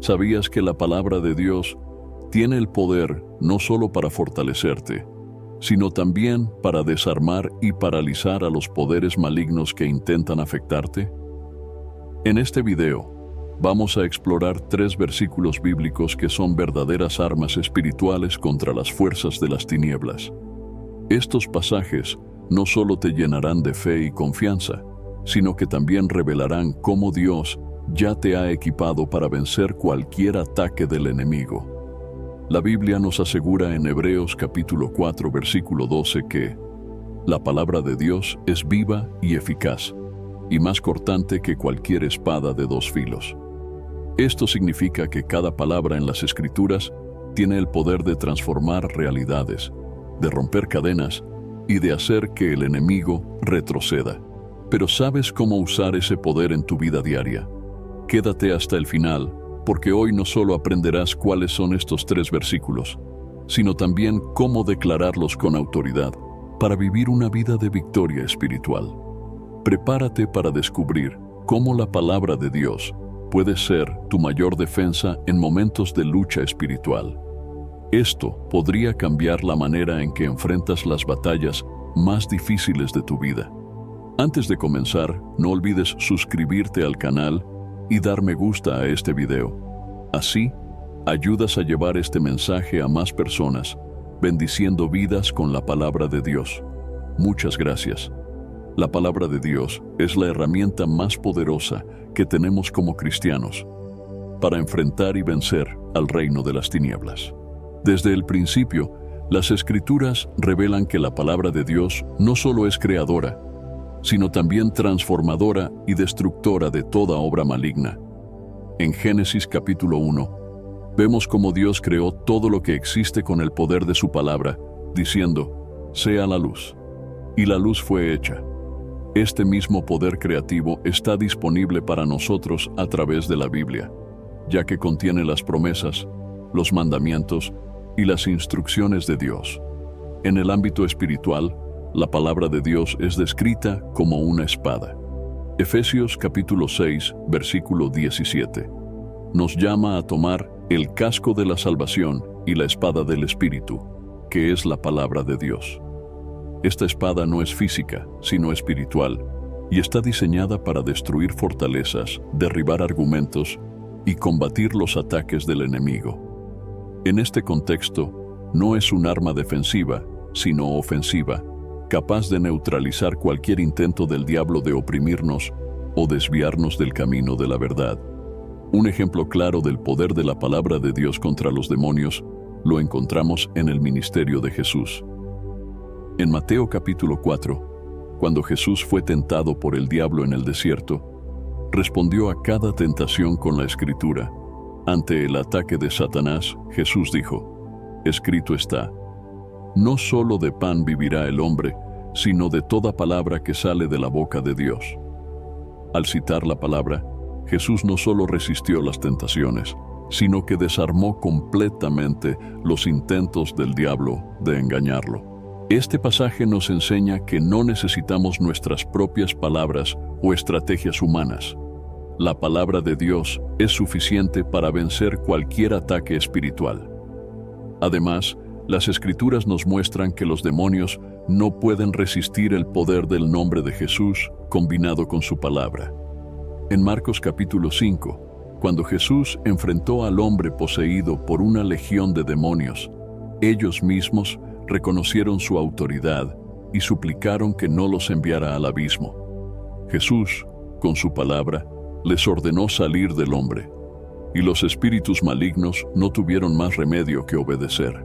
¿Sabías que la palabra de Dios tiene el poder no solo para fortalecerte, sino también para desarmar y paralizar a los poderes malignos que intentan afectarte? En este video, vamos a explorar 3 versículos bíblicos que son verdaderas armas espirituales contra las fuerzas de las tinieblas. Estos pasajes no solo te llenarán de fe y confianza, sino que también revelarán cómo Dios ya te ha equipado para vencer cualquier ataque del enemigo. La Biblia nos asegura en Hebreos capítulo 4, versículo 12 que la palabra de Dios es viva y eficaz, y más cortante que cualquier espada de 2 filos. Esto significa que cada palabra en las Escrituras tiene el poder de transformar realidades, de romper cadenas y de hacer que el enemigo retroceda. Pero ¿sabes cómo usar ese poder en tu vida diaria? Quédate hasta el final, porque hoy no solo aprenderás cuáles son estos 3 versículos, sino también cómo declararlos con autoridad para vivir una vida de victoria espiritual. Prepárate para descubrir cómo la palabra de Dios puede ser tu mayor defensa en momentos de lucha espiritual. Esto podría cambiar la manera en que enfrentas las batallas más difíciles de tu vida. Antes de comenzar, no olvides suscribirte al canal y dar me gusta a este video. Así, ayudas a llevar este mensaje a más personas, bendiciendo vidas con la palabra de Dios. Muchas gracias. La palabra de Dios es la herramienta más poderosa que tenemos como cristianos para enfrentar y vencer al reino de las tinieblas. Desde el principio, las Escrituras revelan que la palabra de Dios no solo es creadora, sino también transformadora y destructora de toda obra maligna. En Génesis capítulo 1, vemos cómo Dios creó todo lo que existe con el poder de su palabra, diciendo, «Sea la luz». Y la luz fue hecha. Este mismo poder creativo está disponible para nosotros a través de la Biblia, ya que contiene las promesas, los mandamientos y las instrucciones de Dios. En el ámbito espiritual, la palabra de Dios es descrita como una espada. Efesios capítulo 6, versículo 17, nos llama a tomar el casco de la salvación y la espada del Espíritu, que es la palabra de Dios. Esta espada no es física, sino espiritual, y está diseñada para destruir fortalezas, derribar argumentos y combatir los ataques del enemigo. En este contexto, no es un arma defensiva, sino ofensiva, capaz de neutralizar cualquier intento del diablo de oprimirnos o desviarnos del camino de la verdad. Un ejemplo claro del poder de la palabra de Dios contra los demonios lo encontramos en el ministerio de Jesús. En Mateo capítulo 4, cuando Jesús fue tentado por el diablo en el desierto, respondió a cada tentación con la Escritura. Ante el ataque de Satanás, Jesús dijo, «Escrito está, no solo de pan vivirá el hombre, sino de toda palabra que sale de la boca de Dios». Al citar la palabra, Jesús no solo resistió las tentaciones, sino que desarmó completamente los intentos del diablo de engañarlo. Este pasaje nos enseña que no necesitamos nuestras propias palabras o estrategias humanas. La palabra de Dios es suficiente para vencer cualquier ataque espiritual. Además, las Escrituras nos muestran que los demonios no pueden resistir el poder del nombre de Jesús combinado con su palabra. En Marcos capítulo 5, cuando Jesús enfrentó al hombre poseído por una legión de demonios, ellos mismos reconocieron su autoridad y suplicaron que no los enviara al abismo. Jesús, con su palabra, les ordenó salir del hombre, y los espíritus malignos no tuvieron más remedio que obedecer.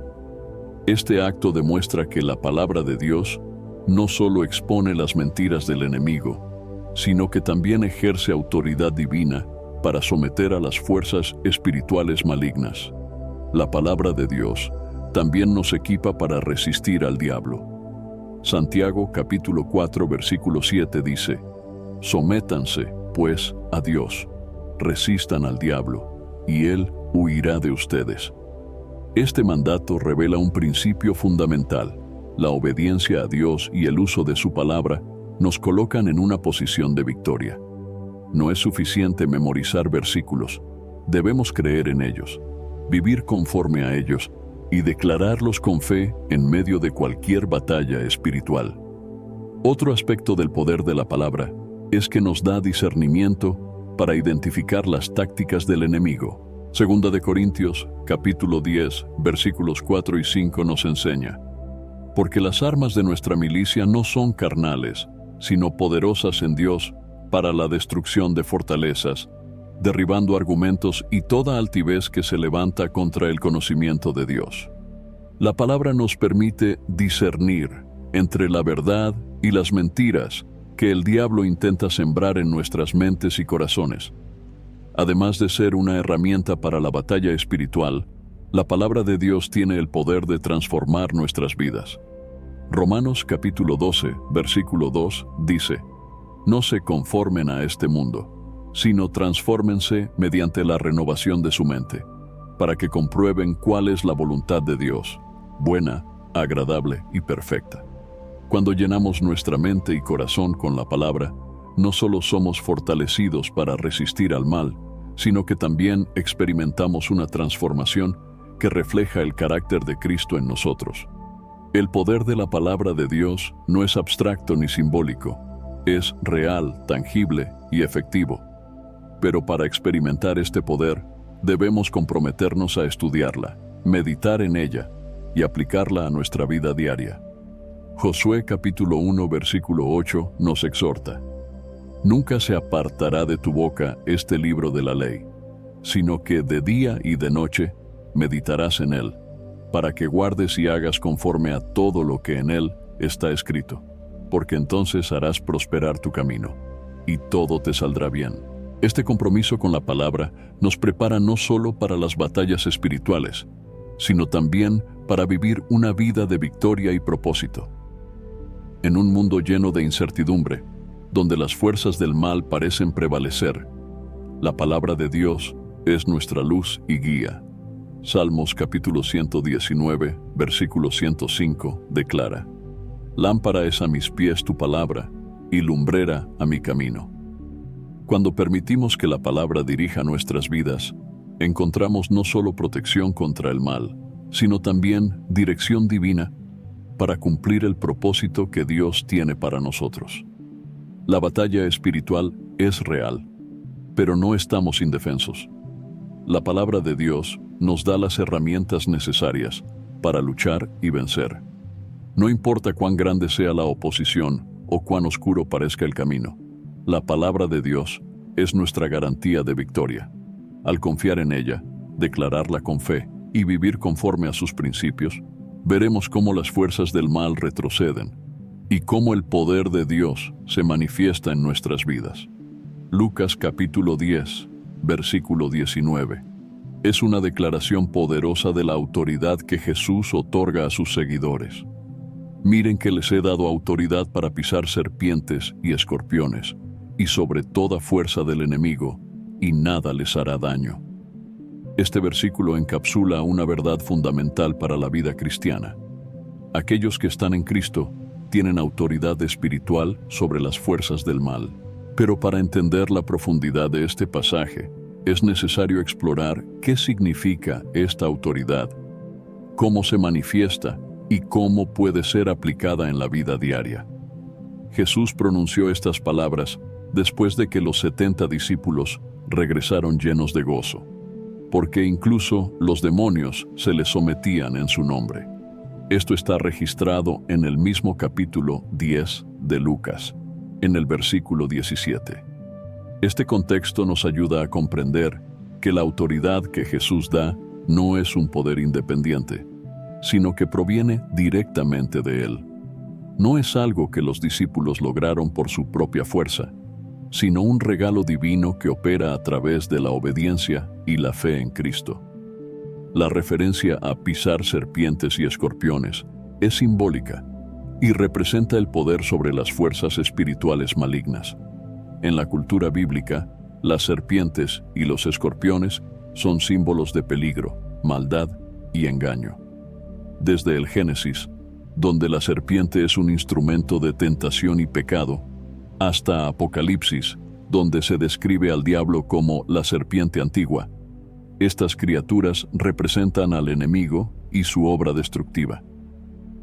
Este acto demuestra que la palabra de Dios no solo expone las mentiras del enemigo, sino que también ejerce autoridad divina para someter a las fuerzas espirituales malignas. La palabra de Dios también nos equipa para resistir al diablo. Santiago capítulo 4 versículo 7 dice, «Sométanse, pues, a Dios, resistan al diablo, y él huirá de ustedes». Este mandato revela un principio fundamental. La obediencia a Dios y el uso de su palabra nos colocan en una posición de victoria. No es suficiente memorizar versículos, Debemos creer en ellos, vivir conforme a ellos y declararlos con fe en medio de cualquier batalla espiritual. Otro aspecto del poder de la palabra es que nos da discernimiento para identificar las tácticas del enemigo. Segunda de Corintios, capítulo 10, versículos 4 y 5 nos enseña: porque las armas de nuestra milicia no son carnales, sino poderosas en Dios para la destrucción de fortalezas, derribando argumentos y toda altivez que se levanta contra el conocimiento de Dios. La palabra nos permite discernir entre la verdad y las mentiras que el diablo intenta sembrar en nuestras mentes y corazones. Además de ser una herramienta para la batalla espiritual, la palabra de Dios tiene el poder de transformar nuestras vidas. Romanos capítulo 12, versículo 2 dice: no se conformen a este mundo, sino transfórmense mediante la renovación de su mente, para que comprueben cuál es la voluntad de Dios, buena, agradable y perfecta. Cuando llenamos nuestra mente y corazón con la palabra, no solo somos fortalecidos para resistir al mal, sino que también experimentamos una transformación que refleja el carácter de Cristo en nosotros. El poder de la palabra de Dios no es abstracto ni simbólico, es real, tangible y efectivo. Pero para experimentar este poder, debemos comprometernos a estudiarla, meditar en ella y aplicarla a nuestra vida diaria. Josué capítulo 1 versículo 8 nos exhorta: nunca se apartará de tu boca este libro de la ley, sino que de día y de noche meditarás en él, para que guardes y hagas conforme a todo lo que en él está escrito, porque entonces harás prosperar tu camino, y todo te saldrá bien. Este compromiso con la palabra nos prepara no solo para las batallas espirituales, sino también para vivir una vida de victoria y propósito. En un mundo lleno de incertidumbre, donde las fuerzas del mal parecen prevalecer, la palabra de Dios es nuestra luz y guía. Salmos capítulo 119, versículo 105 declara: lámpara es a mis pies tu palabra, y lumbrera a mi camino. Cuando permitimos que la palabra dirija nuestras vidas, encontramos no solo protección contra el mal, sino también dirección divina para cumplir el propósito que Dios tiene para nosotros. La batalla espiritual es real, pero no estamos indefensos. La palabra de Dios nos da las herramientas necesarias para luchar y vencer. No importa cuán grande sea la oposición o cuán oscuro parezca el camino, la palabra de Dios es nuestra garantía de victoria. Al confiar en ella, declararla con fe y vivir conforme a sus principios, veremos cómo las fuerzas del mal retroceden y cómo el poder de Dios se manifiesta en nuestras vidas. Lucas capítulo 10, versículo 19. Es una declaración poderosa de la autoridad que Jesús otorga a sus seguidores. Miren que les he dado autoridad para pisar serpientes y escorpiones, y sobre toda fuerza del enemigo, y nada les hará daño. Este versículo encapsula una verdad fundamental para la vida cristiana. Aquellos que están en Cristo tienen autoridad espiritual sobre las fuerzas del mal. Pero para entender la profundidad de este pasaje, es necesario explorar qué significa esta autoridad, cómo se manifiesta y cómo puede ser aplicada en la vida diaria. Jesús pronunció estas palabras después de que los 70 discípulos regresaron llenos de gozo, porque incluso los demonios se les sometían en su nombre. Esto está registrado en el mismo capítulo 10 de Lucas, en el versículo 17. Este contexto nos ayuda a comprender que la autoridad que Jesús da no es un poder independiente, sino que proviene directamente de Él. No es algo que los discípulos lograron por su propia fuerza, sino un regalo divino que opera a través de la obediencia y la fe en Cristo. La referencia a pisar serpientes y escorpiones es simbólica y representa el poder sobre las fuerzas espirituales malignas. En la cultura bíblica, las serpientes y los escorpiones son símbolos de peligro, maldad y engaño. Desde el Génesis, donde la serpiente es un instrumento de tentación y pecado, hasta Apocalipsis, donde se describe al diablo como la serpiente antigua, Estas criaturas representan al enemigo y su obra destructiva.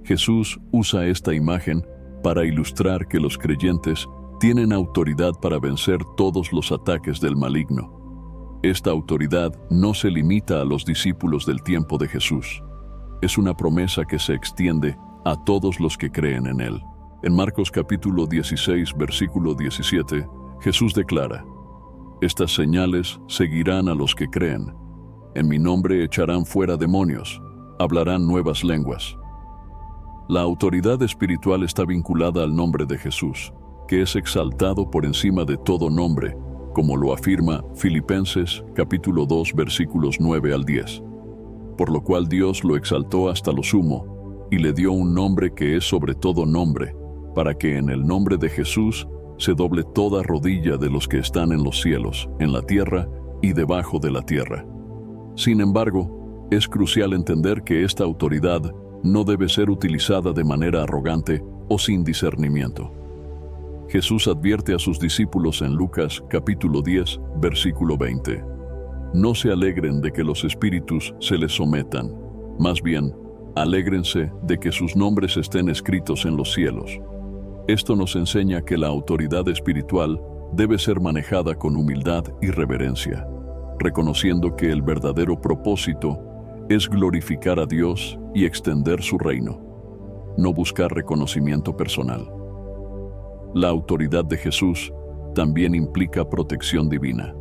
Jesús usa esta imagen para ilustrar que los creyentes tienen autoridad para vencer todos los ataques del maligno. Esta autoridad no se limita a los discípulos del tiempo de Jesús. Es una promesa que se extiende a todos los que creen en Él. En Marcos capítulo 16, versículo 17, Jesús declara: «Estas señales seguirán a los que creen. En mi nombre echarán fuera demonios, hablarán nuevas lenguas». La autoridad espiritual está vinculada al nombre de Jesús, que es exaltado por encima de todo nombre, como lo afirma Filipenses capítulo 2, versículos 9 al 10. Por lo cual Dios lo exaltó hasta lo sumo, y le dio un nombre que es sobre todo nombre, para que en el nombre de Jesús se doble toda rodilla de los que están en los cielos, en la tierra y debajo de la tierra. Sin embargo, es crucial entender que esta autoridad no debe ser utilizada de manera arrogante o sin discernimiento. Jesús advierte a sus discípulos en Lucas capítulo 10, versículo 20. «No se alegren de que los espíritus se les sometan, más bien, alégrense de que sus nombres estén escritos en los cielos». Esto nos enseña que la autoridad espiritual debe ser manejada con humildad y reverencia, reconociendo que el verdadero propósito es glorificar a Dios y extender su reino, no buscar reconocimiento personal. La autoridad de Jesús también implica protección divina.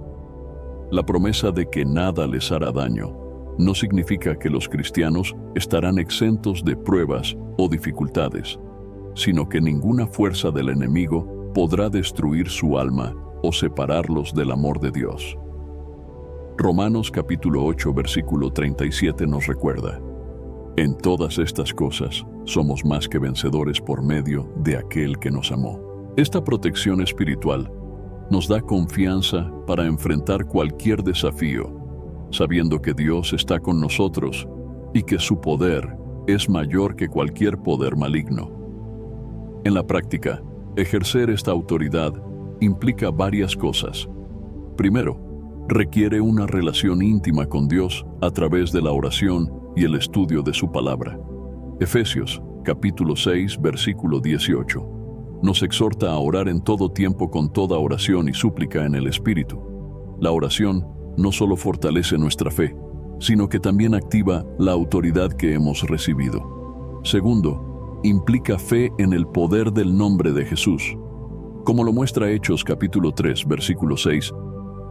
La promesa de que nada les hará daño no significa que los cristianos estarán exentos de pruebas o dificultades, sino que ninguna fuerza del enemigo podrá destruir su alma o separarlos del amor de Dios. Romanos capítulo 8, versículo 37 nos recuerda: «En todas estas cosas somos más que vencedores por medio de aquel que nos amó». Esta protección espiritual nos da confianza para enfrentar cualquier desafío, sabiendo que Dios está con nosotros y que su poder es mayor que cualquier poder maligno. En la práctica, ejercer esta autoridad implica varias cosas. Primero, requiere una relación íntima con Dios a través de la oración y el estudio de su palabra. Efesios, capítulo 6, versículo 18, nos exhorta a orar en todo tiempo con toda oración y súplica en el Espíritu. La oración no solo fortalece nuestra fe, sino que también activa la autoridad que hemos recibido. Segundo, implica fe en el poder del nombre de Jesús. Como lo muestra Hechos capítulo 3, versículo 6,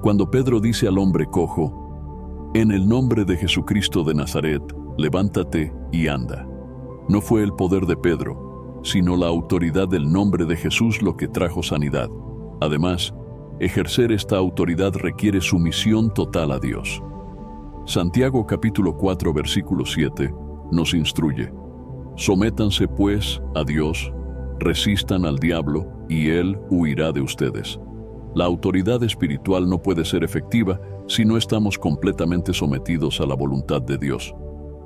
cuando Pedro dice al hombre cojo: «En el nombre de Jesucristo de Nazaret, levántate y anda». No fue el poder de Pedro, sino la autoridad del nombre de Jesús lo que trajo sanidad. Además, ejercer esta autoridad requiere sumisión total a Dios. Santiago capítulo 4, versículo 7 nos instruye: «Sométanse pues a Dios, resistan al diablo, y él huirá de ustedes». La autoridad espiritual no puede ser efectiva si no estamos completamente sometidos a la voluntad de Dios.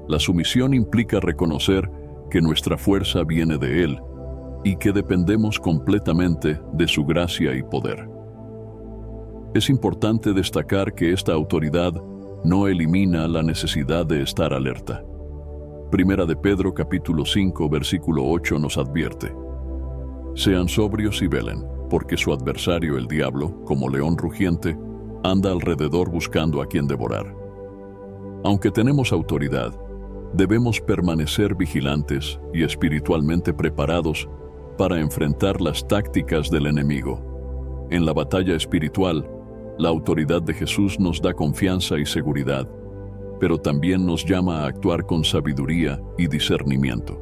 La sumisión implica reconocer que nuestra fuerza viene de Él y que dependemos completamente de su gracia y poder. Es importante destacar que esta autoridad no elimina la necesidad de estar alerta. Primera de Pedro capítulo 5, versículo 8 nos advierte: «Sean sobrios y velen, porque su adversario el diablo, como león rugiente, anda alrededor buscando a quien devorar». Aunque tenemos autoridad, debemos permanecer vigilantes y espiritualmente preparados para enfrentar las tácticas del enemigo. En la batalla espiritual, la autoridad de Jesús nos da confianza y seguridad, pero también nos llama a actuar con sabiduría y discernimiento.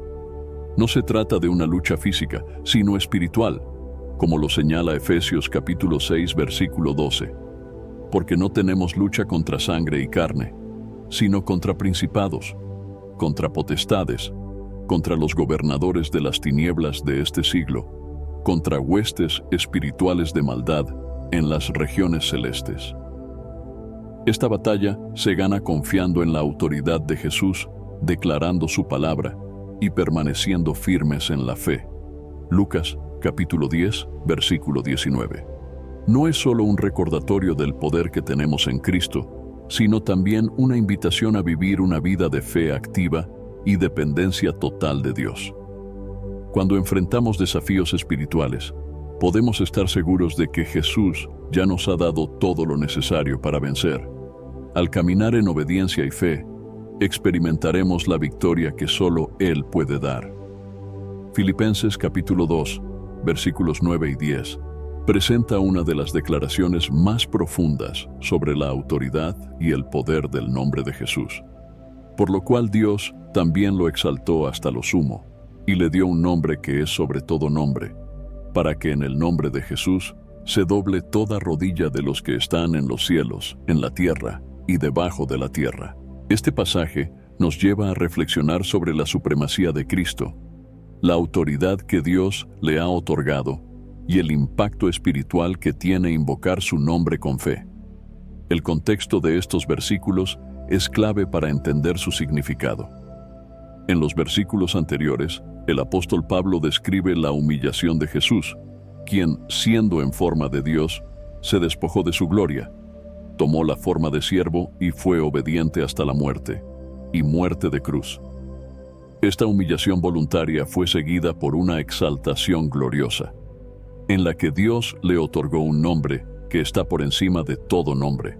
No se trata de una lucha física, sino espiritual, como lo señala Efesios capítulo 6, versículo 12. Porque no tenemos lucha contra sangre y carne, sino contra principados, contra potestades, contra los gobernadores de las tinieblas de este siglo, contra huestes espirituales de maldad en las regiones celestes. Esta batalla se gana confiando en la autoridad de Jesús, declarando su palabra y permaneciendo firmes en la fe. Lucas capítulo 10, versículo 19. No es solo un recordatorio del poder que tenemos en Cristo, sino también una invitación a vivir una vida de fe activa y dependencia total de Dios. Cuando enfrentamos desafíos espirituales, podemos estar seguros de que Jesús ya nos ha dado todo lo necesario para vencer. Al caminar en obediencia y fe, experimentaremos la victoria que solo Él puede dar. Filipenses capítulo 2, versículos 9 y 10, presenta una de las declaraciones más profundas sobre la autoridad y el poder del nombre de Jesús. Por lo cual Dios también lo exaltó hasta lo sumo, y le dio un nombre que es sobre todo nombre, para que en el nombre de Jesús se doble toda rodilla de los que están en los cielos, en la tierra y debajo de la tierra. Este pasaje nos lleva a reflexionar sobre la supremacía de Cristo, la autoridad que Dios le ha otorgado y el impacto espiritual que tiene invocar su nombre con fe. El contexto de estos versículos es clave para entender su significado. En los versículos anteriores, el apóstol Pablo describe la humillación de Jesús, quien, siendo en forma de Dios, se despojó de su gloria, tomó la forma de siervo y fue obediente hasta la muerte, y muerte de cruz. Esta humillación voluntaria fue seguida por una exaltación gloriosa, en la que Dios le otorgó un nombre que está por encima de todo nombre.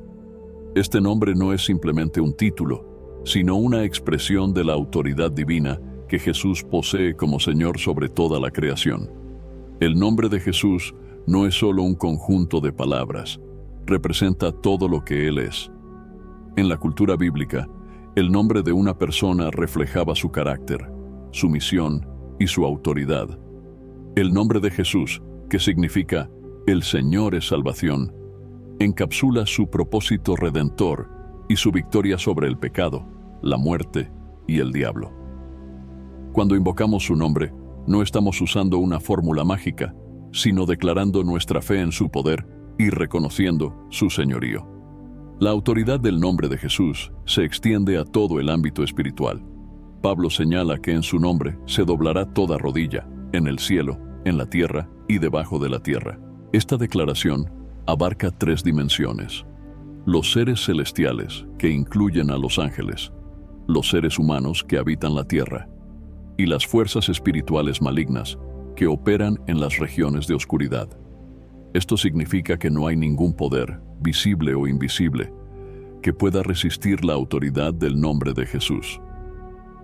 Este nombre no es simplemente un título, sino una expresión de la autoridad divina que Jesús posee como Señor sobre toda la creación. El nombre de Jesús no es solo un conjunto de palabras, representa todo lo que Él es. En la cultura bíblica, el nombre de una persona reflejaba su carácter, su misión y su autoridad. El nombre de Jesús, que significa «El Señor es salvación», encapsula su propósito redentor y su victoria sobre el pecado, la muerte y el diablo. Cuando invocamos su nombre, no estamos usando una fórmula mágica, sino declarando nuestra fe en su poder y reconociendo su señorío. La autoridad del nombre de Jesús se extiende a todo el ámbito espiritual. Pablo señala que en su nombre se doblará toda rodilla, en el cielo, en la tierra y debajo de la tierra. Esta declaración abarca 3 dimensiones: los seres celestiales, que incluyen a los ángeles, los seres humanos que habitan la tierra, y las fuerzas espirituales malignas que operan en las regiones de oscuridad. Esto significa que no hay ningún poder, visible o invisible, que pueda resistir la autoridad del nombre de Jesús.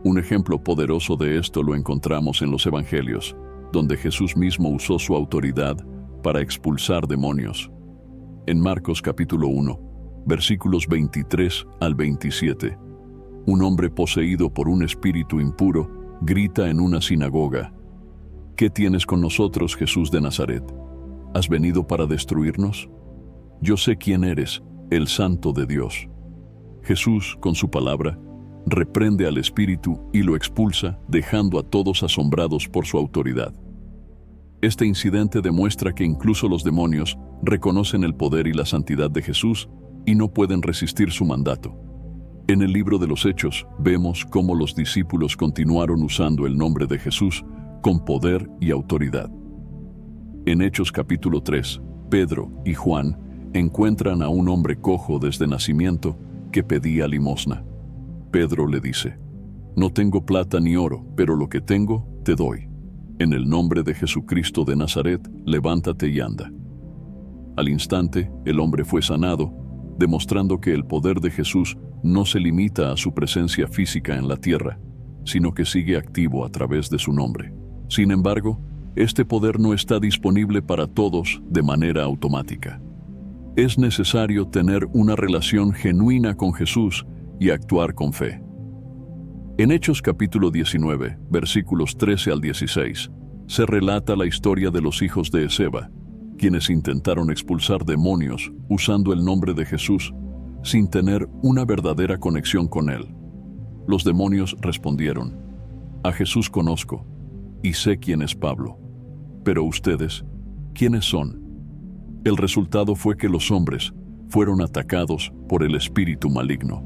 Un ejemplo poderoso de esto lo encontramos en los Evangelios, donde Jesús mismo usó su autoridad para expulsar demonios. En Marcos capítulo 1, versículos 23 al 27, un hombre poseído por un espíritu impuro grita en una sinagoga: ¿Qué tienes con nosotros, Jesús de Nazaret? ¿Has venido para destruirnos? Yo sé quién eres, el Santo de Dios. Jesús, con su palabra, reprende al espíritu y lo expulsa, dejando a todos asombrados por su autoridad. Este incidente demuestra que incluso los demonios reconocen el poder y la santidad de Jesús y no pueden resistir su mandato. En el libro de los Hechos vemos cómo los discípulos continuaron usando el nombre de Jesús con poder y autoridad. En Hechos capítulo 3, Pedro y Juan encuentran a un hombre cojo desde nacimiento que pedía limosna. Pedro le dice: «No tengo plata ni oro, pero lo que tengo te doy. En el nombre de Jesucristo de Nazaret, levántate y anda». Al instante, el hombre fue sanado, demostrando que el poder de Jesús no se limita a su presencia física en la tierra, sino que sigue activo a través de su nombre. Sin embargo, este poder no está disponible para todos de manera automática. Es necesario tener una relación genuina con Jesús y actuar con fe. En Hechos capítulo 19, versículos 13 al 16, se relata la historia de los hijos de Esceva, quienes intentaron expulsar demonios usando el nombre de Jesús sin tener una verdadera conexión con Él. Los demonios respondieron: «A Jesús conozco y sé quién es Pablo, pero ustedes, ¿quiénes son?». El resultado fue que los hombres fueron atacados por el espíritu maligno.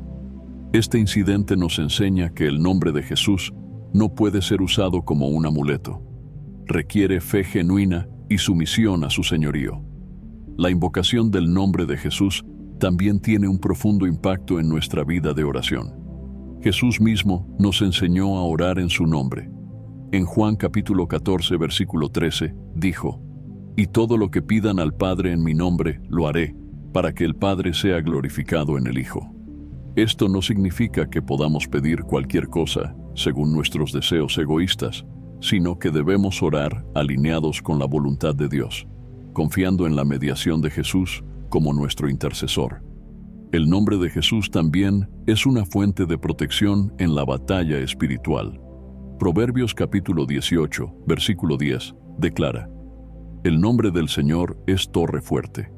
Este incidente nos enseña que el nombre de Jesús no puede ser usado como un amuleto. Requiere fe genuina y sumisión a su señorío. La invocación del nombre de Jesús también tiene un profundo impacto en nuestra vida de oración. Jesús mismo nos enseñó a orar en su nombre. En Juan capítulo 14, versículo 13, dijo: «Y todo lo que pidan al Padre en mi nombre, lo haré, para que el Padre sea glorificado en el Hijo». Esto no significa que podamos pedir cualquier cosa según nuestros deseos egoístas, sino que debemos orar alineados con la voluntad de Dios, confiando en la mediación de Jesús como nuestro intercesor. El nombre de Jesús también es una fuente de protección en la batalla espiritual. Proverbios capítulo 18, versículo 10, declara: «El nombre del Señor es torre fuerte.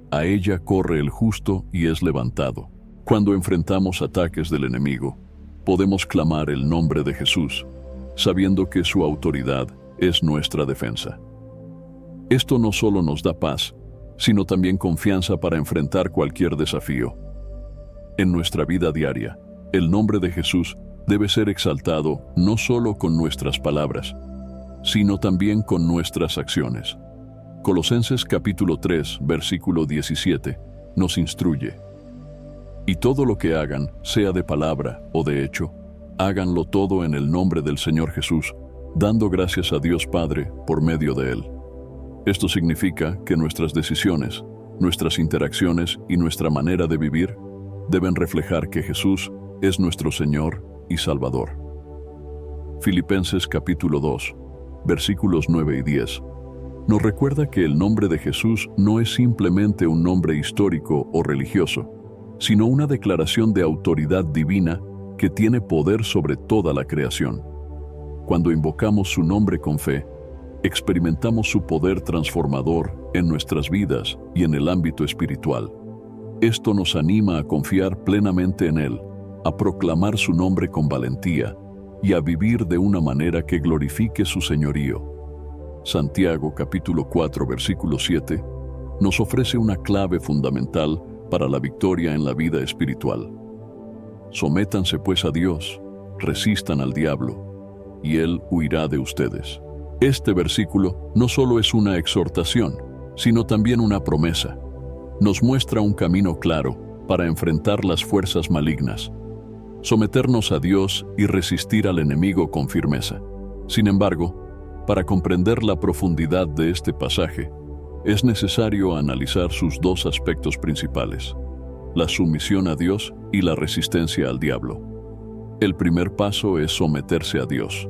A ella corre el justo y es levantado». Cuando enfrentamos ataques del enemigo, podemos clamar el nombre de Jesús, sabiendo que su autoridad es nuestra defensa. Esto no solo nos da paz, sino también confianza para enfrentar cualquier desafío. En nuestra vida diaria, el nombre de Jesús debe ser exaltado no solo con nuestras palabras, sino también con nuestras acciones. Colosenses capítulo 3, versículo 17, nos instruye: «Y todo lo que hagan, sea de palabra o de hecho, háganlo todo en el nombre del Señor Jesús, dando gracias a Dios Padre por medio de Él». Esto significa que nuestras decisiones, nuestras interacciones y nuestra manera de vivir deben reflejar que Jesús es nuestro Señor y Salvador. Filipenses capítulo 2, versículos 9 y 10, nos recuerda que el nombre de Jesús no es simplemente un nombre histórico o religioso, sino una declaración de autoridad divina que tiene poder sobre toda la creación. Cuando invocamos su nombre con fe, experimentamos su poder transformador en nuestras vidas y en el ámbito espiritual. Esto nos anima a confiar plenamente en Él, a proclamar su nombre con valentía y a vivir de una manera que glorifique su señorío. Santiago capítulo 4, versículo 7, nos ofrece una clave fundamental para la victoria en la vida espiritual. «Sométanse pues a Dios, resistan al diablo, y Él huirá de ustedes». Este versículo no solo es una exhortación, sino también una promesa. Nos muestra un camino claro para enfrentar las fuerzas malignas, someternos a Dios y resistir al enemigo con firmeza. Sin embargo, para comprender la profundidad de este pasaje, es necesario analizar sus dos aspectos principales: la sumisión a Dios y la resistencia al diablo. El primer paso es someterse a Dios.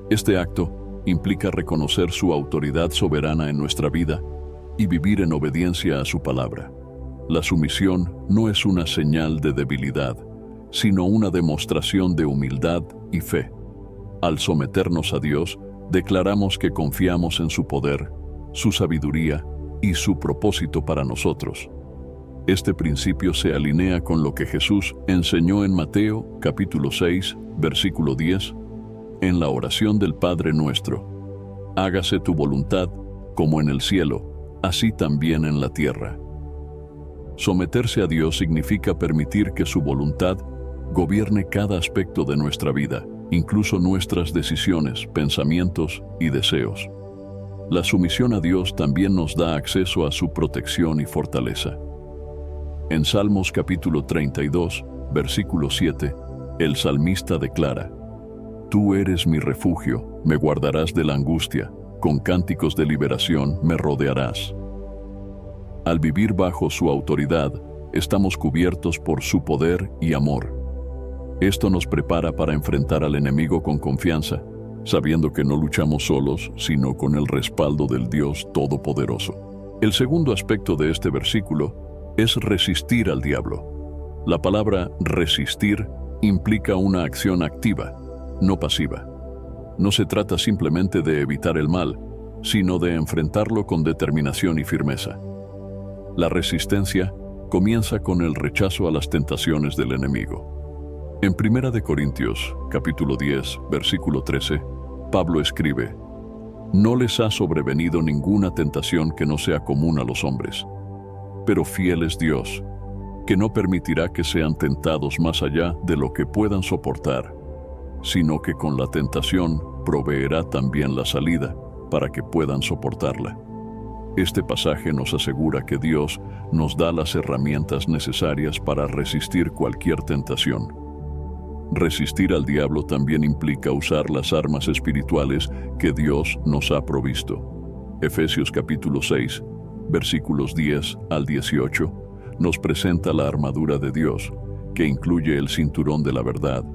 Este acto implica reconocer su autoridad soberana en nuestra vida y vivir en obediencia a su palabra. La sumisión no es una señal de debilidad, sino una demostración de humildad y fe. Al someternos a Dios, declaramos que confiamos en su poder, su sabiduría y su propósito para nosotros. Este principio se alinea con lo que Jesús enseñó en Mateo capítulo 6, versículo 10, en la oración del Padre Nuestro: «Hágase tu voluntad, como en el cielo, así también en la tierra». Someterse a Dios significa permitir que su voluntad gobierne cada aspecto de nuestra vida, incluso nuestras decisiones, pensamientos y deseos. La sumisión a Dios también nos da acceso a su protección y fortaleza. En Salmos capítulo 32, versículo 7, el salmista declara: «Tú eres mi refugio, me guardarás de la angustia, con cánticos de liberación me rodearás». Al vivir bajo su autoridad, estamos cubiertos por su poder y amor. Esto nos prepara para enfrentar al enemigo con confianza, sabiendo que no luchamos solos, sino con el respaldo del Dios Todopoderoso. El segundo aspecto de este versículo es resistir al diablo. La palabra resistir implica una acción activa, no pasiva. No se trata simplemente de evitar el mal, sino de enfrentarlo con determinación y firmeza. La resistencia comienza con el rechazo a las tentaciones del enemigo. En 1 Corintios, capítulo 10, versículo 13, Pablo escribe: «No les ha sobrevenido ninguna tentación que no sea común a los hombres, pero fiel es Dios, que no permitirá que sean tentados más allá de lo que puedan soportar, sino que con la tentación proveerá también la salida para que puedan soportarla». Este pasaje nos asegura que Dios nos da las herramientas necesarias para resistir cualquier tentación. Resistir al diablo también implica usar las armas espirituales que Dios nos ha provisto. Efesios capítulo 6, versículos 10 al 18, nos presenta la armadura de Dios, que incluye el cinturón de la verdad,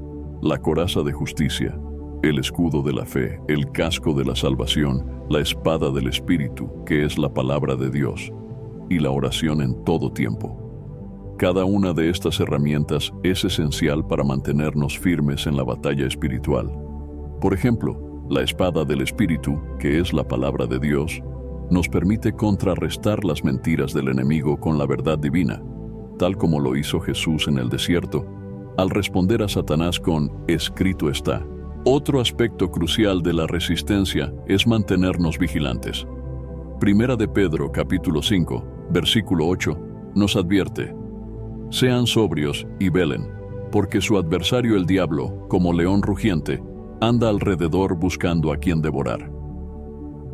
la coraza de justicia, el escudo de la fe, el casco de la salvación, la espada del Espíritu, que es la palabra de Dios, y la oración en todo tiempo. Cada una de estas herramientas es esencial para mantenernos firmes en la batalla espiritual. Por ejemplo, la espada del Espíritu, que es la palabra de Dios, nos permite contrarrestar las mentiras del enemigo con la verdad divina, tal como lo hizo Jesús en el desierto, al responder a Satanás con «escrito está». Otro aspecto crucial de la resistencia es mantenernos vigilantes. Primera de Pedro, capítulo 5, versículo 8, nos advierte: «Sean sobrios y velen, porque su adversario el diablo, como león rugiente, anda alrededor buscando a quien devorar».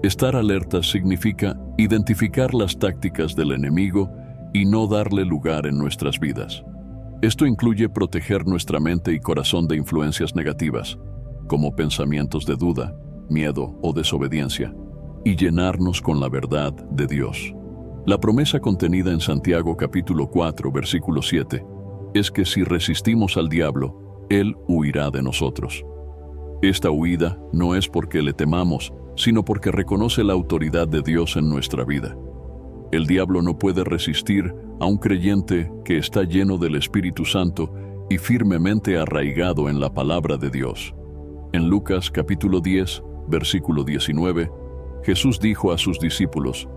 Estar alerta significa identificar las tácticas del enemigo y no darle lugar en nuestras vidas. Esto incluye proteger nuestra mente y corazón de influencias negativas, como pensamientos de duda, miedo o desobediencia, y llenarnos con la verdad de Dios. La promesa contenida en Santiago capítulo 4, versículo 7, es que si resistimos al diablo, él huirá de nosotros. Esta huida no es porque le temamos, sino porque reconoce la autoridad de Dios en nuestra vida. El diablo no puede resistir a un creyente que está lleno del Espíritu Santo y firmemente arraigado en la palabra de Dios. En Lucas capítulo 10, versículo 19, Jesús dijo a sus discípulos: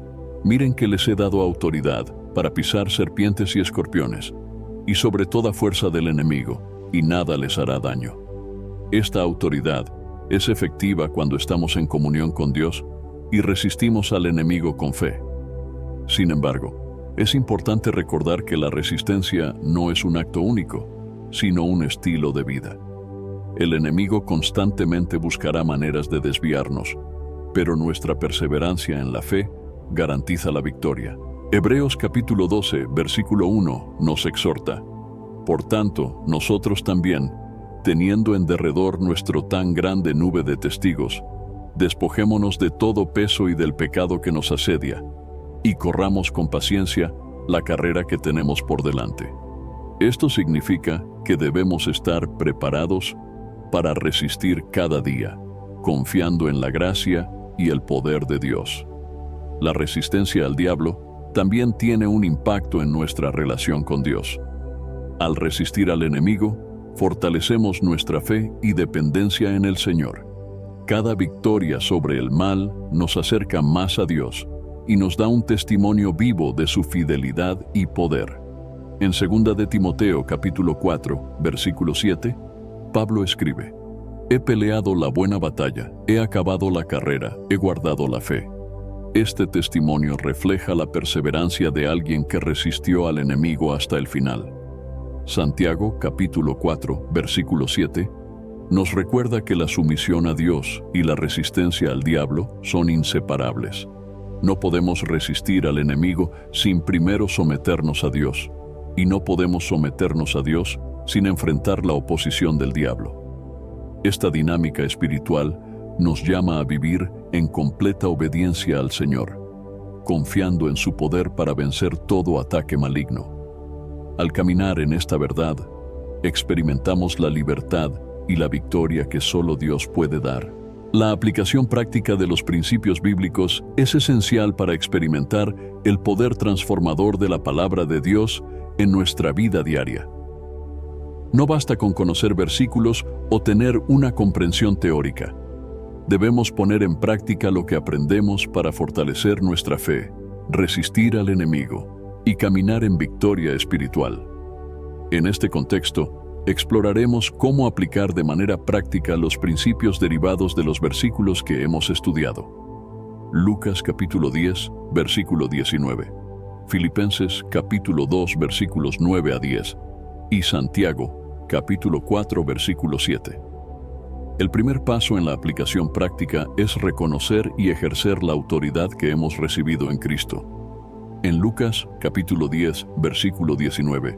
«Miren que les he dado autoridad para pisar serpientes y escorpiones, y sobre toda fuerza del enemigo, y nada les hará daño». Esta autoridad es efectiva cuando estamos en comunión con Dios y resistimos al enemigo con fe. Sin embargo, es importante recordar que la resistencia no es un acto único, sino un estilo de vida. El enemigo constantemente buscará maneras de desviarnos, pero nuestra perseverancia en la fe garantiza la victoria. Hebreos capítulo 12, versículo 1 nos exhorta: «Por tanto, nosotros también, teniendo en derredor nuestro tan grande nube de testigos, despojémonos de todo peso y del pecado que nos asedia, y corramos con paciencia la carrera que tenemos por delante». Esto significa que debemos estar preparados para resistir cada día, confiando en la gracia y el poder de Dios. La resistencia al diablo también tiene un impacto en nuestra relación con Dios. Al resistir al enemigo, fortalecemos nuestra fe y dependencia en el Señor. Cada victoria sobre el mal nos acerca más a Dios y nos da un testimonio vivo de su fidelidad y poder. En 2 de Timoteo capítulo 4, versículo 7, Pablo escribe: «He peleado la buena batalla, he acabado la carrera, he guardado la fe». Este testimonio refleja la perseverancia de alguien que resistió al enemigo hasta el final. Santiago capítulo 4, versículo 7, nos recuerda que la sumisión a Dios y la resistencia al diablo son inseparables. No podemos resistir al enemigo sin primero someternos a Dios, y no podemos someternos a Dios sin enfrentar la oposición del diablo. Esta dinámica espiritual nos llama a vivir en completa obediencia al Señor, confiando en su poder para vencer todo ataque maligno. Al caminar en esta verdad, experimentamos la libertad y la victoria que solo Dios puede dar. La aplicación práctica de los principios bíblicos es esencial para experimentar el poder transformador de la palabra de Dios en nuestra vida diaria. No basta con conocer versículos o tener una comprensión teórica. Debemos poner en práctica lo que aprendemos para fortalecer nuestra fe, resistir al enemigo y caminar en victoria espiritual. En este contexto, exploraremos cómo aplicar de manera práctica los principios derivados de los versículos que hemos estudiado. Lucas capítulo 10, versículo 19. Filipenses capítulo 2, versículos 9 a 10. Y Santiago capítulo 4, versículo 7. El primer paso en la aplicación práctica es reconocer y ejercer la autoridad que hemos recibido en Cristo. En Lucas, capítulo 10, versículo 19,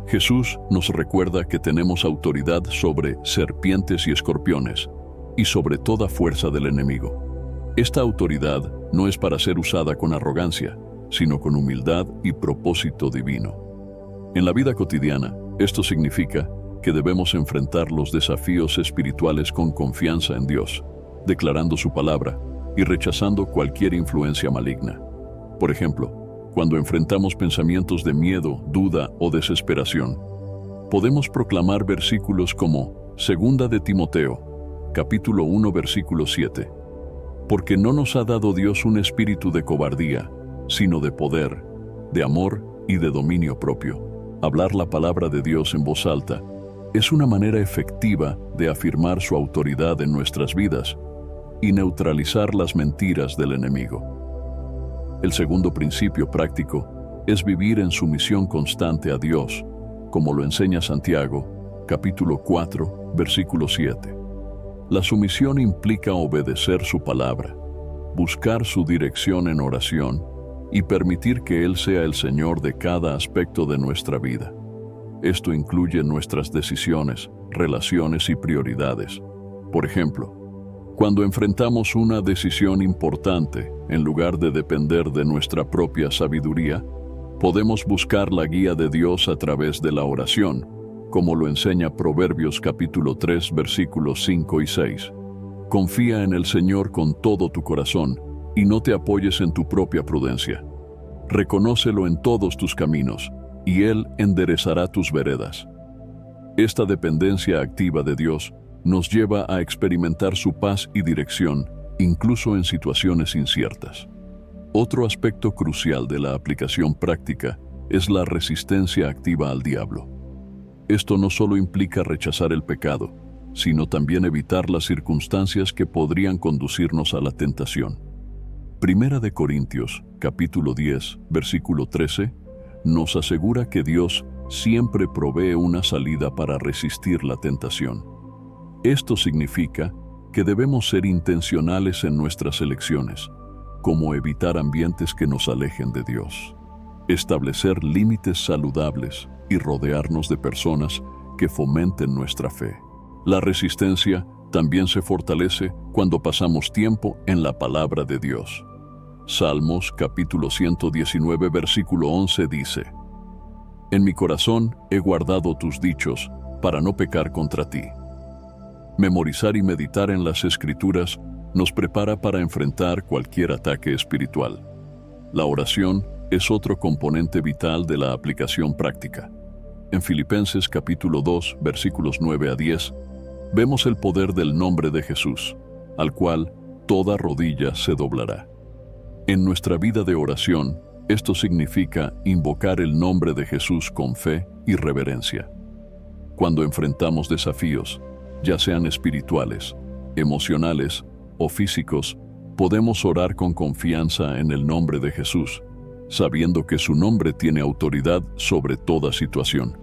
Jesús nos recuerda que tenemos autoridad sobre serpientes y escorpiones, y sobre toda fuerza del enemigo. Esta autoridad no es para ser usada con arrogancia, sino con humildad y propósito divino. En la vida cotidiana, esto significa que debemos enfrentar los desafíos espirituales con confianza en Dios, declarando su palabra y rechazando cualquier influencia maligna. Por ejemplo, cuando enfrentamos pensamientos de miedo, duda o desesperación, podemos proclamar versículos como 2 de Timoteo, capítulo 1, versículo 7. Porque no nos ha dado Dios un espíritu de cobardía, sino de poder, de amor y de dominio propio. Hablar la palabra de Dios en voz alta es una manera efectiva de afirmar su autoridad en nuestras vidas y neutralizar las mentiras del enemigo. El segundo principio práctico es vivir en sumisión constante a Dios, como lo enseña Santiago, capítulo 4, versículo 7. La sumisión implica obedecer su palabra, buscar su dirección en oración y permitir que Él sea el Señor de cada aspecto de nuestra vida. Esto incluye nuestras decisiones, relaciones y prioridades. Por ejemplo, cuando enfrentamos una decisión importante, en lugar de depender de nuestra propia sabiduría, podemos buscar la guía de Dios a través de la oración, como lo enseña Proverbios capítulo 3, versículos 5 y 6. Confía en el Señor con todo tu corazón y no te apoyes en tu propia prudencia. Reconócelo en todos tus caminos, y Él enderezará tus veredas. Esta dependencia activa de Dios nos lleva a experimentar su paz y dirección, incluso en situaciones inciertas. Otro aspecto crucial de la aplicación práctica es la resistencia activa al diablo. Esto no solo implica rechazar el pecado, sino también evitar las circunstancias que podrían conducirnos a la tentación. Primera de Corintios, capítulo 10, versículo 13, nos asegura que Dios siempre provee una salida para resistir la tentación. Esto significa que debemos ser intencionales en nuestras elecciones, como evitar ambientes que nos alejen de Dios, establecer límites saludables y rodearnos de personas que fomenten nuestra fe. La resistencia también se fortalece cuando pasamos tiempo en la palabra de Dios. Salmos capítulo 119 versículo 11 dice: En mi corazón he guardado tus dichos para no pecar contra ti. Memorizar y meditar en las Escrituras nos prepara para enfrentar cualquier ataque espiritual. La oración es otro componente vital de la aplicación práctica. En Filipenses capítulo 2 versículos 9 a 10 vemos el poder del nombre de Jesús, al cual toda rodilla se doblará. En nuestra vida de oración, esto significa invocar el nombre de Jesús con fe y reverencia. Cuando enfrentamos desafíos, ya sean espirituales, emocionales o físicos, podemos orar con confianza en el nombre de Jesús, sabiendo que su nombre tiene autoridad sobre toda situación.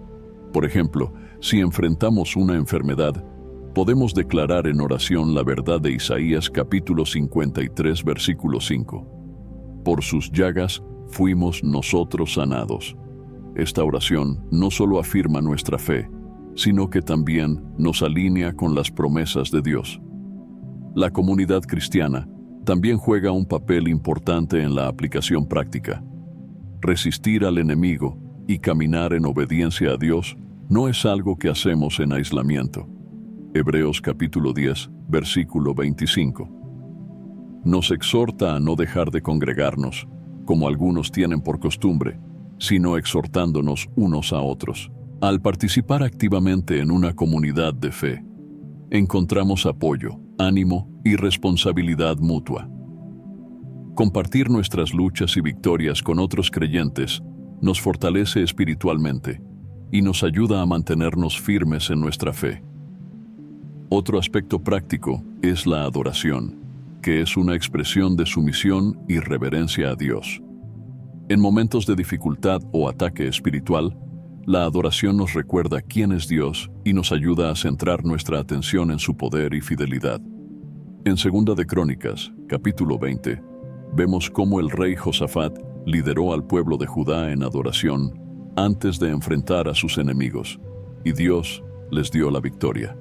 Por ejemplo, si enfrentamos una enfermedad, podemos declarar en oración la verdad de Isaías capítulo 53 versículo 5. Por sus llagas fuimos nosotros sanados. Esta oración no solo afirma nuestra fe, sino que también nos alinea con las promesas de Dios. La comunidad cristiana también juega un papel importante en la aplicación práctica. Resistir al enemigo y caminar en obediencia a Dios no es algo que hacemos en aislamiento. Hebreos capítulo 10, versículo 25. Nos exhorta a no dejar de congregarnos, como algunos tienen por costumbre, sino exhortándonos unos a otros. Al participar activamente en una comunidad de fe, encontramos apoyo, ánimo y responsabilidad mutua. Compartir nuestras luchas y victorias con otros creyentes nos fortalece espiritualmente y nos ayuda a mantenernos firmes en nuestra fe. Otro aspecto práctico es la adoración, que es una expresión de sumisión y reverencia a Dios. En momentos de dificultad o ataque espiritual, La adoración nos recuerda quién es Dios y nos ayuda a centrar nuestra atención en su poder y fidelidad. En 2 de Crónicas, capítulo 20, vemos cómo el rey Josafat lideró al pueblo de Judá en adoración antes de enfrentar a sus enemigos, y Dios les dio la victoria.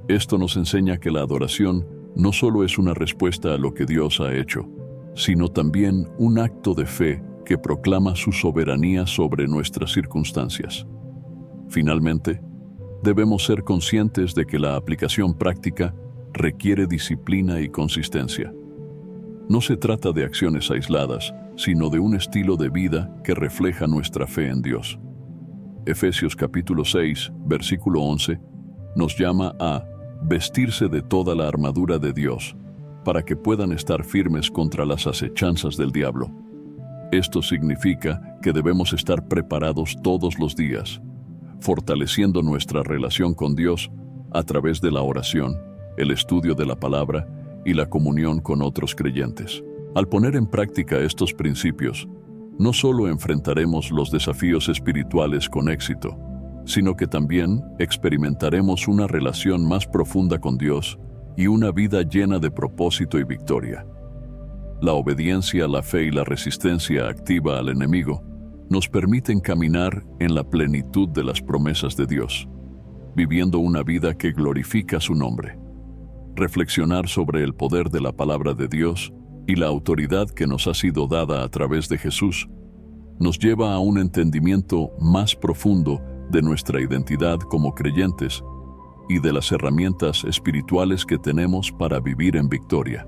Esto nos enseña que la adoración no solo es una respuesta a lo que Dios ha hecho, sino también un acto de fe que proclama su soberanía sobre nuestras circunstancias. Finalmente, debemos ser conscientes de que la aplicación práctica requiere disciplina y consistencia. No se trata de acciones aisladas, sino de un estilo de vida que refleja nuestra fe en Dios. Efesios capítulo 6, versículo 11, nos llama a vestirse de toda la armadura de Dios, para que puedan estar firmes contra las acechanzas del diablo. Esto significa que debemos estar preparados todos los días, fortaleciendo nuestra relación con Dios a través de la oración, el estudio de la palabra y la comunión con otros creyentes. Al poner en práctica estos principios, no solo enfrentaremos los desafíos espirituales con éxito, sino que también experimentaremos una relación más profunda con Dios y una vida llena de propósito y victoria. La obediencia, la fe y la resistencia activa al enemigo nos permiten caminar en la plenitud de las promesas de Dios, viviendo una vida que glorifica su nombre. Reflexionar sobre el poder de la palabra de Dios y la autoridad que nos ha sido dada a través de Jesús nos lleva a un entendimiento más profundo de nuestra identidad como creyentes y de las herramientas espirituales que tenemos para vivir en victoria.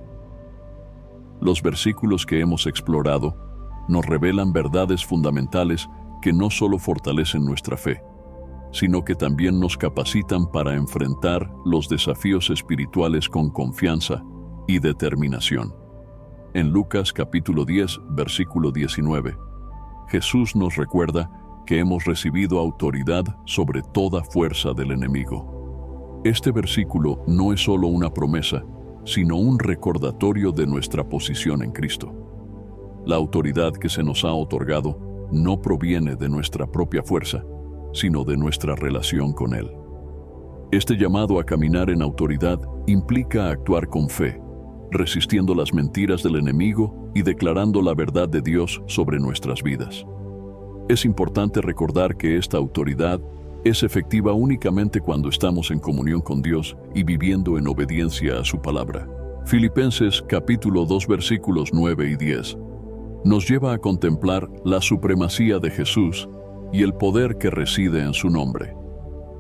Los versículos que hemos explorado nos revelan verdades fundamentales que no solo fortalecen nuestra fe, sino que también nos capacitan para enfrentar los desafíos espirituales con confianza y determinación. En Lucas capítulo 10, versículo 19, Jesús nos recuerda que hemos recibido autoridad sobre toda fuerza del enemigo. Este versículo no es solo una promesa, sino un recordatorio de nuestra posición en Cristo. La autoridad que se nos ha otorgado no proviene de nuestra propia fuerza, sino de nuestra relación con Él. Este llamado a caminar en autoridad implica actuar con fe, resistiendo las mentiras del enemigo y declarando la verdad de Dios sobre nuestras vidas. Es importante recordar que esta autoridad es efectiva únicamente cuando estamos en comunión con Dios y viviendo en obediencia a su palabra. Filipenses capítulo 2 versículos 9 y 10 nos lleva a contemplar la supremacía de Jesús y el poder que reside en su nombre.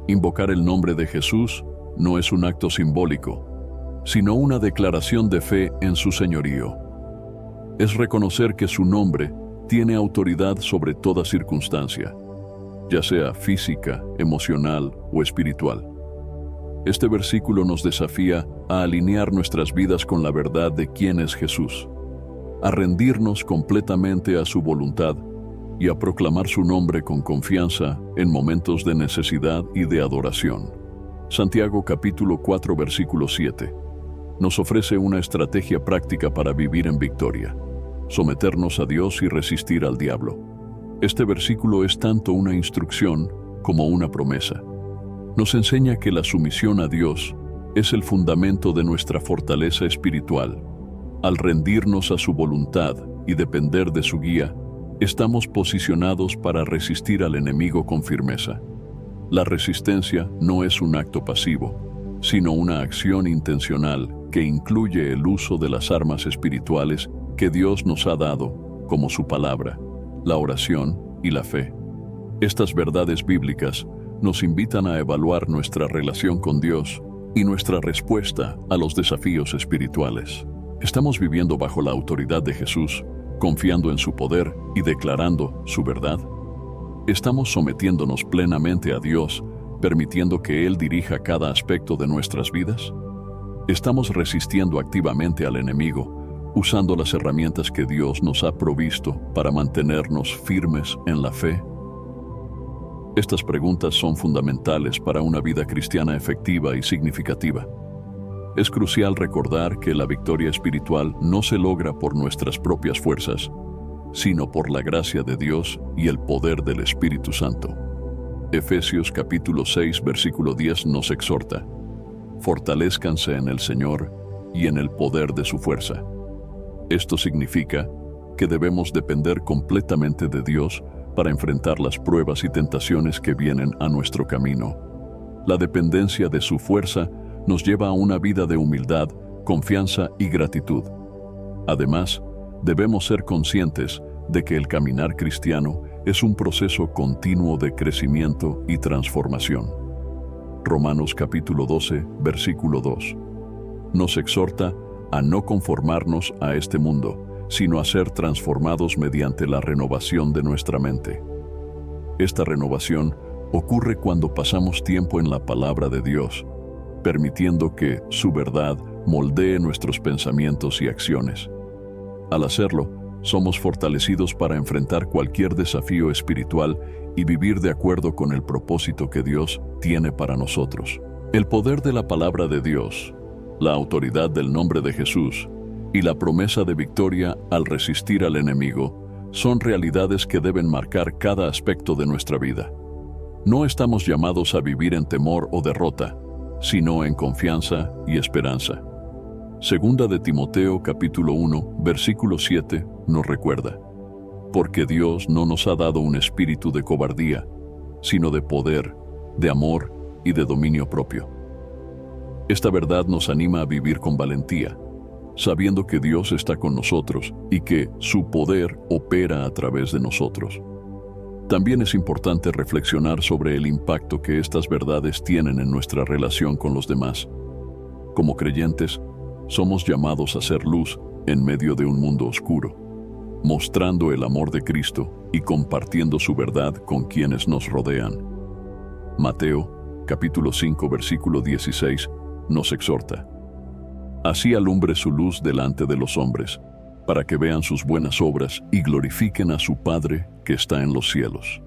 Invocar el nombre de Jesús no es un acto simbólico, sino una declaración de fe en su señorío. Es reconocer que su nombre tiene autoridad sobre toda circunstancia, ya sea física, emocional o espiritual. Este versículo nos desafía a alinear nuestras vidas con la verdad de quién es Jesús, a rendirnos completamente a su voluntad y a proclamar su nombre con confianza en momentos de necesidad y de adoración. Santiago capítulo 4 versículo 7 nos ofrece una estrategia práctica para vivir en victoria, someternos a Dios y resistir al diablo. Este versículo es tanto una instrucción como una promesa. Nos enseña que la sumisión a Dios es el fundamento de nuestra fortaleza espiritual. Al rendirnos a su voluntad y depender de su guía, estamos posicionados para resistir al enemigo con firmeza. La resistencia no es un acto pasivo, sino una acción intencional que incluye el uso de las armas espirituales que Dios nos ha dado, como su palabra, la oración y la fe. Estas verdades bíblicas nos invitan a evaluar nuestra relación con Dios y nuestra respuesta a los desafíos espirituales. ¿Estamos viviendo bajo la autoridad de Jesús, confiando en su poder y declarando su verdad? ¿Estamos sometiéndonos plenamente a Dios, permitiendo que Él dirija cada aspecto de nuestras vidas? ¿Estamos resistiendo activamente al enemigo, usando las herramientas que Dios nos ha provisto para mantenernos firmes en la fe? Estas preguntas son fundamentales para una vida cristiana efectiva y significativa. Es crucial recordar que la victoria espiritual no se logra por nuestras propias fuerzas, sino por la gracia de Dios y el poder del Espíritu Santo. Efesios capítulo 6, versículo 10 nos exhorta: fortalezcanse en el Señor y en el poder de su fuerza. Esto significa que debemos depender completamente de Dios para enfrentar las pruebas y tentaciones que vienen a nuestro camino. La dependencia de su fuerza nos lleva a una vida de humildad, confianza y gratitud. Además, debemos ser conscientes de que el caminar cristiano es un proceso continuo de crecimiento y transformación. Romanos capítulo 12, versículo 2. Nos exhorta a no conformarnos a este mundo, sino a ser transformados mediante la renovación de nuestra mente. Esta renovación ocurre cuando pasamos tiempo en la palabra de Dios, permitiendo que su verdad moldee nuestros pensamientos y acciones. Al hacerlo, somos fortalecidos para enfrentar cualquier desafío espiritual y vivir de acuerdo con el propósito que Dios tiene para nosotros. El poder de la palabra de Dios, la autoridad del nombre de Jesús y la promesa de victoria al resistir al enemigo son realidades que deben marcar cada aspecto de nuestra vida. No estamos llamados a vivir en temor o derrota, sino en confianza y esperanza. Segunda de Timoteo capítulo 1, versículo 7 nos recuerda: porque Dios no nos ha dado un espíritu de cobardía, sino de poder, de amor y de dominio propio. Esta verdad nos anima a vivir con valentía, sabiendo que Dios está con nosotros y que su poder opera a través de nosotros. También es importante reflexionar sobre el impacto que estas verdades tienen en nuestra relación con los demás. Como creyentes, somos llamados a ser luz en medio de un mundo oscuro, mostrando el amor de Cristo y compartiendo su verdad con quienes nos rodean. Mateo, capítulo 5, versículo 16, nos exhorta: así alumbre su luz delante de los hombres, para que vean sus buenas obras y glorifiquen a su Padre que está en los cielos.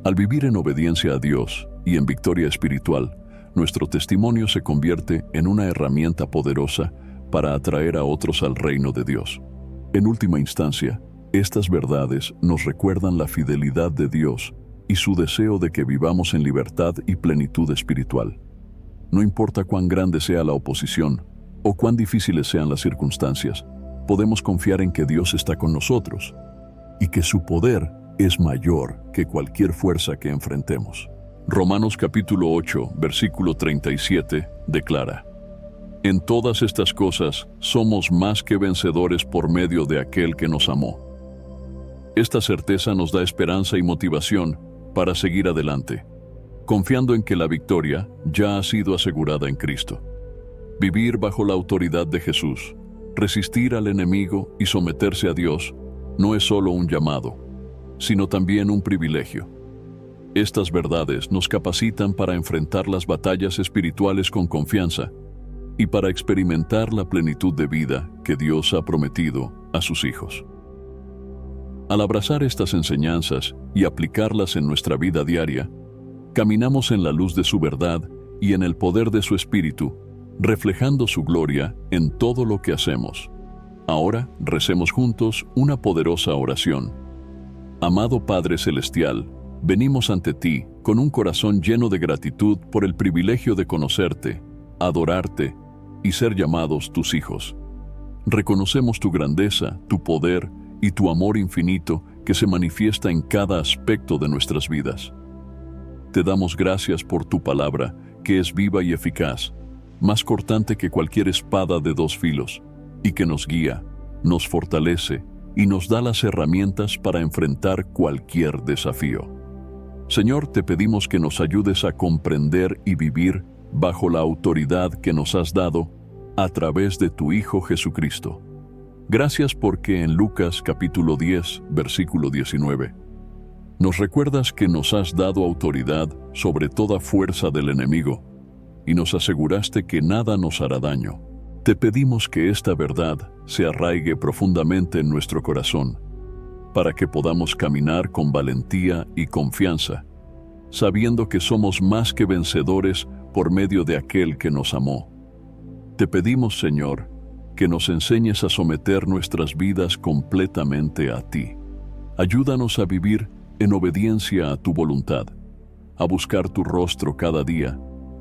Al vivir en obediencia a Dios y en victoria espiritual, nuestro testimonio se convierte en una herramienta poderosa para atraer a otros al reino de Dios. En última instancia, estas verdades nos recuerdan la fidelidad de Dios y su deseo de que vivamos en libertad y plenitud espiritual. No importa cuán grande sea la oposición o cuán difíciles sean las circunstancias, podemos confiar en que Dios está con nosotros y que su poder es mayor que cualquier fuerza que enfrentemos. Romanos capítulo 8, versículo 37 declara: en todas estas cosas somos más que vencedores por medio de aquel que nos amó. Esta certeza nos da esperanza y motivación para seguir adelante, confiando en que la victoria ya ha sido asegurada en Cristo. Vivir bajo la autoridad de Jesús, resistir al enemigo y someterse a Dios no es solo un llamado, sino también un privilegio. Estas verdades nos capacitan para enfrentar las batallas espirituales con confianza y para experimentar la plenitud de vida que Dios ha prometido a sus hijos. Al abrazar estas enseñanzas y aplicarlas en nuestra vida diaria, caminamos en la luz de su verdad y en el poder de su Espíritu, reflejando su gloria en todo lo que hacemos. Ahora recemos juntos una poderosa oración. Amado Padre Celestial, venimos ante ti con un corazón lleno de gratitud por el privilegio de conocerte, adorarte y ser llamados tus hijos. Reconocemos tu grandeza, tu poder y tu amor infinito que se manifiesta en cada aspecto de nuestras vidas. Te damos gracias por tu palabra, que es viva y eficaz, más cortante que cualquier espada de dos filos, y que nos guía, nos fortalece y nos da las herramientas para enfrentar cualquier desafío. Señor, te pedimos que nos ayudes a comprender y vivir bajo la autoridad que nos has dado a través de tu Hijo Jesucristo. Gracias porque en Lucas capítulo 10, versículo 19, nos recuerdas que nos has dado autoridad sobre toda fuerza del enemigo y nos aseguraste que nada nos hará daño. Te pedimos que esta verdad se arraigue profundamente en nuestro corazón, para que podamos caminar con valentía y confianza, sabiendo que somos más que vencedores por medio de aquel que nos amó. Te pedimos, Señor, que nos enseñes a someter nuestras vidas completamente a ti. Ayúdanos a vivir en obediencia a tu voluntad, a buscar tu rostro cada día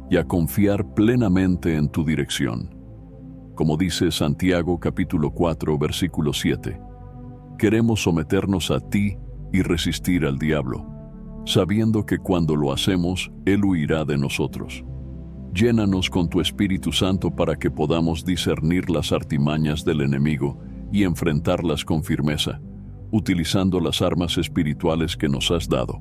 y a confiar plenamente en tu dirección. Como dice Santiago capítulo 4, versículo 7, queremos someternos a ti y resistir al diablo, sabiendo que cuando lo hacemos, Él huirá de nosotros. Llénanos con tu Espíritu Santo para que podamos discernir las artimañas del enemigo y enfrentarlas con firmeza, utilizando las armas espirituales que nos has dado.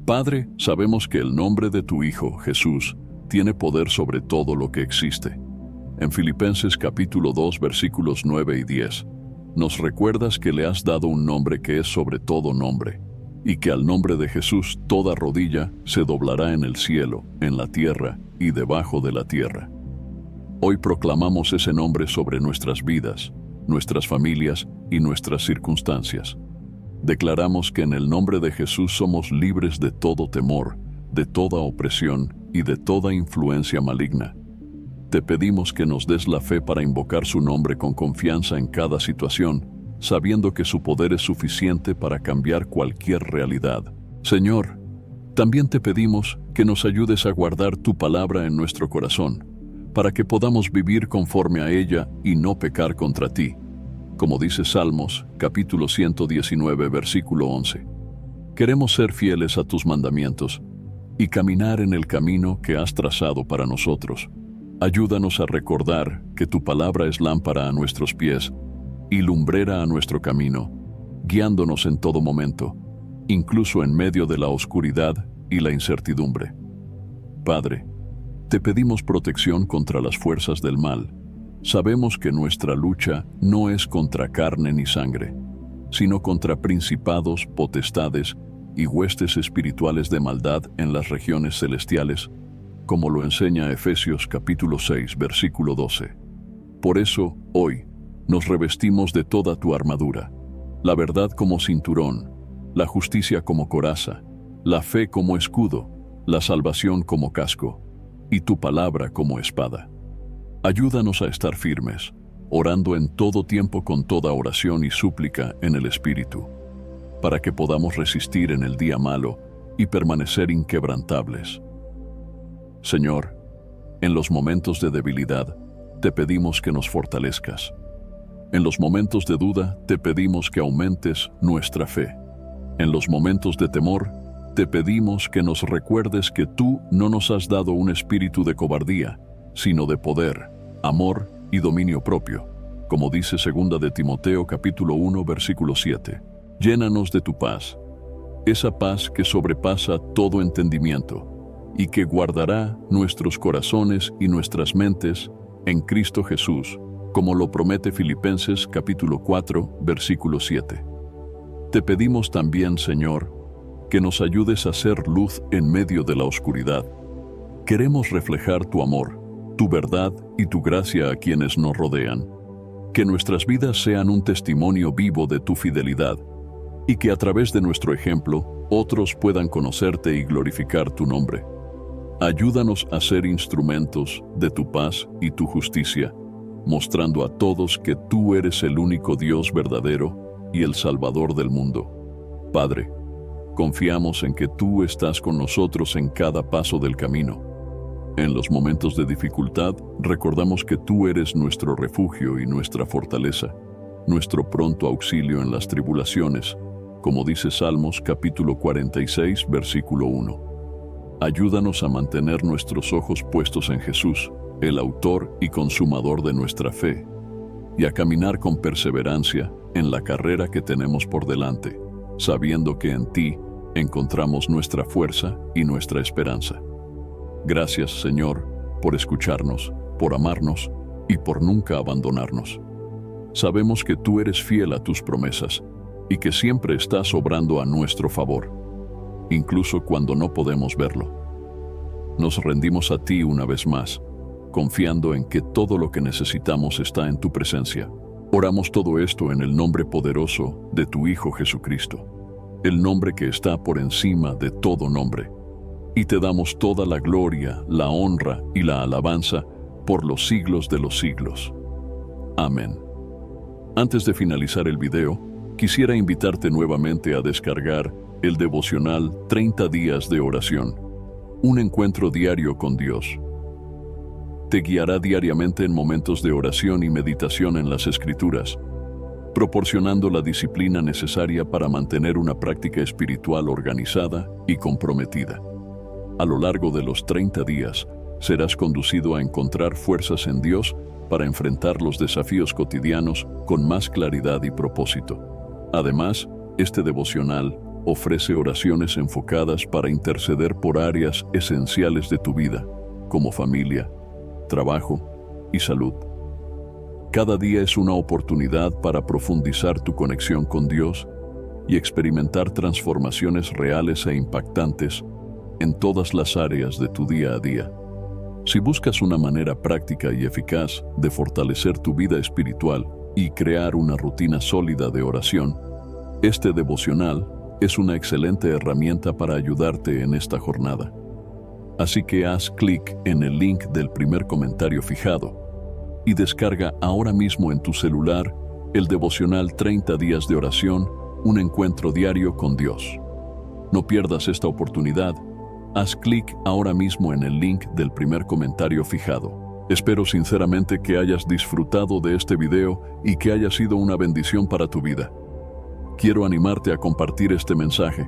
Padre, sabemos que el nombre de tu Hijo, Jesús, tiene poder sobre todo lo que existe. En Filipenses capítulo 2, versículos 9 y 10, nos recuerdas que le has dado un nombre que es sobre todo nombre, y que al nombre de Jesús toda rodilla se doblará en el cielo, en la tierra y debajo de la tierra. Hoy proclamamos ese nombre sobre nuestras vidas, nuestras familias y nuestras circunstancias. Declaramos que en el nombre de Jesús somos libres de todo temor, de toda opresión y de toda influencia maligna. Te pedimos que nos des la fe para invocar su nombre con confianza en cada situación, sabiendo que su poder es suficiente para cambiar cualquier realidad. Señor, también te pedimos que nos ayudes a guardar tu palabra en nuestro corazón, para que podamos vivir conforme a ella y no pecar contra ti. Como dice Salmos, capítulo 119, versículo 11. Queremos ser fieles a tus mandamientos y caminar en el camino que has trazado para nosotros. Ayúdanos a recordar que tu palabra es lámpara a nuestros pies y lumbrera a nuestro camino, guiándonos en todo momento, incluso en medio de la oscuridad y la incertidumbre. Padre, te pedimos protección contra las fuerzas del mal. Sabemos que nuestra lucha no es contra carne ni sangre, sino contra principados, potestades y huestes espirituales de maldad en las regiones celestiales, como lo enseña Efesios capítulo 6, versículo 12. Por eso, hoy, nos revestimos de toda tu armadura, la verdad como cinturón, la justicia como coraza, la fe como escudo, la salvación como casco, y tu palabra como espada. Ayúdanos a estar firmes, orando en todo tiempo con toda oración y súplica en el Espíritu, para que podamos resistir en el día malo y permanecer inquebrantables. Señor, en los momentos de debilidad, te pedimos que nos fortalezcas. En los momentos de duda, te pedimos que aumentes nuestra fe. En los momentos de temor, te pedimos que nos recuerdes que tú no nos has dado un espíritu de cobardía, sino de poder, amor y dominio propio, como dice 2 de Timoteo capítulo 1, versículo 7. Llénanos de tu paz, esa paz que sobrepasa todo entendimiento, y que guardará nuestros corazones y nuestras mentes en Cristo Jesús, como lo promete Filipenses capítulo 4, versículo 7. Te pedimos también, Señor, que nos ayudes a ser luz en medio de la oscuridad. Queremos reflejar tu amor, tu verdad y tu gracia a quienes nos rodean. Que nuestras vidas sean un testimonio vivo de tu fidelidad, y que a través de nuestro ejemplo, otros puedan conocerte y glorificar tu nombre. Ayúdanos a ser instrumentos de tu paz y tu justicia, mostrando a todos que tú eres el único Dios verdadero y el Salvador del mundo. Padre, confiamos en que tú estás con nosotros en cada paso del camino. En los momentos de dificultad, recordamos que tú eres nuestro refugio y nuestra fortaleza, nuestro pronto auxilio en las tribulaciones, como dice Salmos capítulo 46, versículo 1. Ayúdanos a mantener nuestros ojos puestos en Jesús, el autor y consumador de nuestra fe, y a caminar con perseverancia en la carrera que tenemos por delante, sabiendo que en ti encontramos nuestra fuerza y nuestra esperanza. Gracias, Señor, por escucharnos, por amarnos y por nunca abandonarnos. Sabemos que tú eres fiel a tus promesas y que siempre estás obrando a nuestro favor, incluso cuando no podemos verlo. Nos rendimos a ti una vez más, confiando en que todo lo que necesitamos está en tu presencia. Oramos todo esto en el nombre poderoso de tu Hijo Jesucristo, el nombre que está por encima de todo nombre. Y te damos toda la gloria, la honra y la alabanza por los siglos de los siglos. Amén. Antes de finalizar el video, quisiera invitarte nuevamente a descargar el devocional 30 días de oración, un encuentro diario con Dios. Te guiará diariamente en momentos de oración y meditación en las Escrituras, proporcionando la disciplina necesaria para mantener una práctica espiritual organizada y comprometida. A lo largo de los 30 días, serás conducido a encontrar fuerzas en Dios para enfrentar los desafíos cotidianos con más claridad y propósito. Además, este devocional ofrece oraciones enfocadas para interceder por áreas esenciales de tu vida, como familia, trabajo y salud. Cada día es una oportunidad para profundizar tu conexión con Dios y experimentar transformaciones reales e impactantes en todas las áreas de tu día a día. Si buscas una manera práctica y eficaz de fortalecer tu vida espiritual y crear una rutina sólida de oración, este devocional es una excelente herramienta para ayudarte en esta jornada. Así que haz clic en el link del primer comentario fijado y descarga ahora mismo en tu celular el devocional 30 días de oración, un encuentro diario con Dios. No pierdas esta oportunidad. Haz clic ahora mismo en el link del primer comentario fijado. Espero sinceramente que hayas disfrutado de este video y que haya sido una bendición para tu vida. Quiero animarte a compartir este mensaje.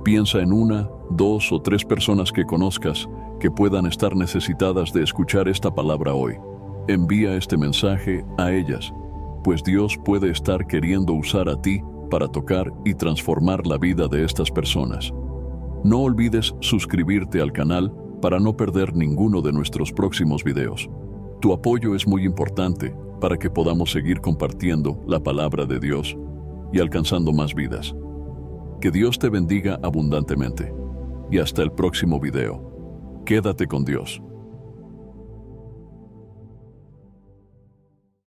Piensa en 1, 2 o 3 personas que conozcas que puedan estar necesitadas de escuchar esta palabra hoy. Envía este mensaje a ellas, pues Dios puede estar queriendo usar a ti para tocar y transformar la vida de estas personas. No olvides suscribirte al canal para no perder ninguno de nuestros próximos videos. Tu apoyo es muy importante para que podamos seguir compartiendo la palabra de Dios y alcanzando más vidas. Que Dios te bendiga abundantemente. Y hasta el próximo video. Quédate con Dios.